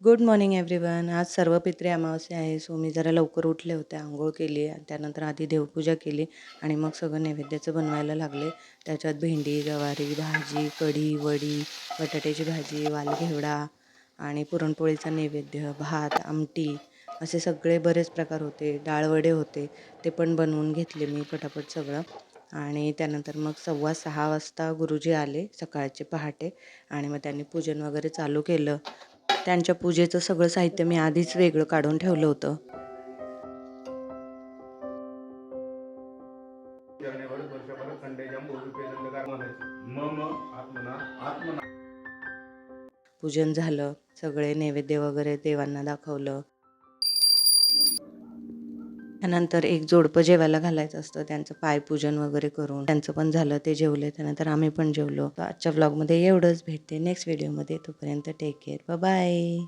Good morning everyone. आज सर्वपित्री अमावस्या आहे. So मी जरा लवकर उठले होते, अंघोळ केली आणि त्यानंतर आधी देवपूजा केली आणि मग सगळं नैवेद्याचं बनवायला लागले. त्याच्यात भेंडी, गवारी भाजी, कढी, वडी, बटाट्याची भाजी, वालघेवडा आणि पुरणपोळीचा नैवेद्य, भात, आमटी असे सगळे बरेच प्रकार होते. डाळवडे होते, ते पण बनवून घेतले मी पटापट सगळं. आणि त्यानंतर मग 6:15 वाजता गुरुजी आले सकाळचे पहाटे आणि मग त्यांनी पूजन वगैरे चालू केलं. त्यांच्या पूजेचं सगळं साहित्य मी आधीच वेगळं काढून ठेवलं होतं. पूजन झालं, सगळे नैवेद्य वगैरे देवांना दाखवलं. त्यानंतर एक जोडपं जेवायला घालायचं असतं, त्यांचं पायपूजन वगैरे करून त्यांचं पण झालं, ते जेवले. त्यानंतर आम्ही पण जेवलो. आजच्या व्लॉगमध्ये एवढंच. भेटते नेक्स्ट व्हिडिओमध्ये. तोपर्यंत टेक केअर. बाय.